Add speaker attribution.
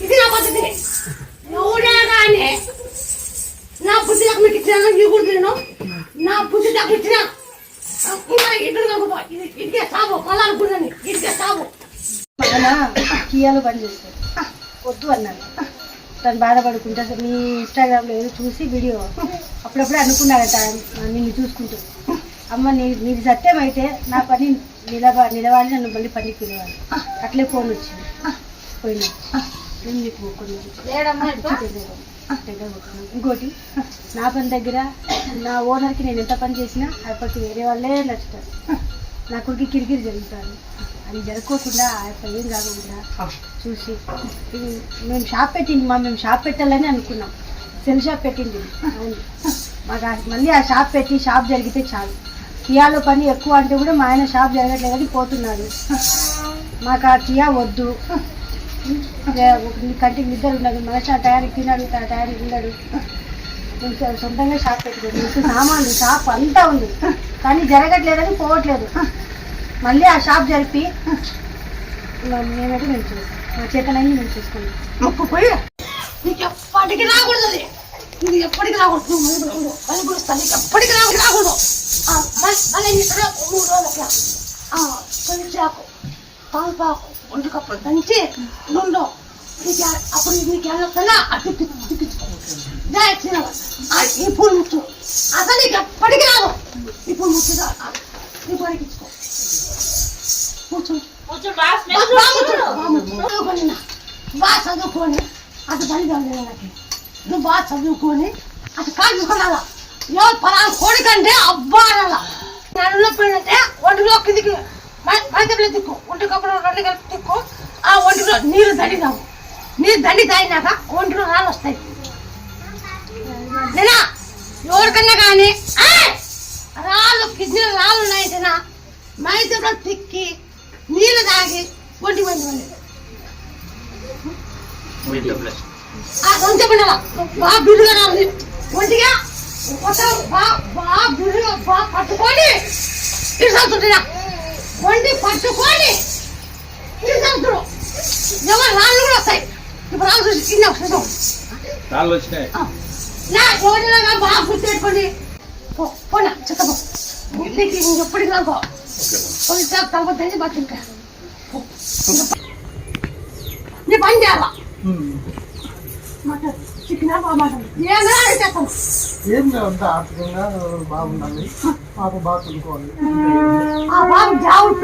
Speaker 1: ఇది నా పద్ధతి. ఎవడే కానీ నా బుద్ధి నాకు మీకు ఇచ్చినా ఈ కూడా తిను, నా బుద్ధి నాకు ఇచ్చినా ఇదికే సాగు కొలాలనుకున్నాను, ఇదికే సాగు.
Speaker 2: కియాలో పని చేస్తాడు, వద్దు అన్నాను. తను బాధపడుకుంటా మీ ఇన్స్టాగ్రామ్లో ఏదో చూసి వీడియో అప్పుడప్పుడే అనుకున్నాడట నిన్ను చూసుకుంటూ. అమ్మ నీది సత్యం అయితే నా పని నిలవాలి, నన్ను మళ్ళీ పనికి పిలవాలి. అట్లే ఫోన్ వచ్చింది, పోయినా నీకు కొన్ని ఇంకోటి నా పని దగ్గర నా ఓనర్కి నేను ఎంత పని చేసినా అప్పటికి వేరే వాళ్ళే నచ్చుతారు. నా కొడుకు కిరికిరి జరుగుతారు, అది జరగకుండా ఏం కాకుండా చూసి మేము షాప్ పెట్టింది. మేము షాప్ పెట్టాలని అనుకున్నాం, సెల్ షాప్ పెట్టింది. అవును, మాకు మళ్ళీ ఆ షాప్ పెట్టి షాప్ జరిగితే చాలు. కియాలో పని ఎక్కువ అంటే కూడా మా ఆయన షాప్ జరగట్లేదు కానీ పోతున్నాడు. మాకు ఆ కియా వద్దు, కంటికి నిద్ర ఉండదు, మనిషి ఆ టయానికి తిన్నాడు, ఆ టయానికి ఉన్నాడు. మేము సొంతంగా షాప్ పెట్టుకోండి, మీకు సామాన్లు షాప్ అంతా ఉంది కానీ జరగట్లేదని పోవట్లేదు. మళ్ళీ ఆ షాప్ జరిపి మేమైతే మేము చూస్తాం, మా చేతనైనా మేము చూసుకుంటాం.
Speaker 1: మొక్కుపోయి నీకు ఎప్పటికీ రాకూడదు, నీకు ఎప్పటికీ రాకూడదు, మళ్ళీ పిలుస్తాను, నీకు ఎప్పటికీ రాకూడదు. మళ్ళీ 3 రోజులకి కొంచాకు తలపాకు ఒంటి కప్పులు దంచి నుండో నీకు అప్పుడు నీకు ఏమొస్తున్నా అటు ఈ పూలు ముచ్చు అసలు నీకు ఎప్పటికీ రాదు. ఈ పూలు ముచ్చు నీ పడికిచ్చుకో, బాగా చదువుకొని అటు పని కాదు. నువ్వు బాగా చదువుకొని అటు కాదు చూసుకోవాలా. ఎవరు పలానా కోడికంటే అబ్బా అనాలా. నేను పోయినంటే ఒంటిలో కిందికి బయటలో తిక్కు, ఒంటి కప్పుడు 2 కలిపి తిక్కు. ఆ ఒంటిలో నీళ్ళు దండిదాము, నీళ్ళు దండి తాగినాక ఒంటిలో రాళ్ళు వస్తాయి. నేనా ఎవరికన్నా కానీ రాళ్ళు కిడ్నీలో రాళ్ళు ఉన్నాయంటేనా మైతులో తిక్కి నీళ్ళు తాగి ఒంటి మంది చెప్పండి బాగా బిడ్డుగా రావాలి. ఒంటిగా బాగా బిడ్డుగా బాగా పట్టుకొని ఇరుసవుతుంటా, ఒంటి పట్టుకొని ఇరుసవుతుడు. ఎవరు రాళ్ళు కూడా వస్తాయి. ఇప్పుడు రాళ్ళు చూసి కింద రాళ్ళు వచ్చినాయి నా ఎవరిలాగా బాగా గుర్తు పెట్టుకోండి. పోనా చెత్తపో, నీకు ఎప్పటికి రాకో తలపతి బతికా నీ పని చేయాలా. చికెన్ ఏమైనా చేస్తాను,
Speaker 3: ఏం లేదు, ఆర్థికంగా బాగుండాలి, మాకు బాగా చదువుకోవాలి.
Speaker 1: బాబు జావు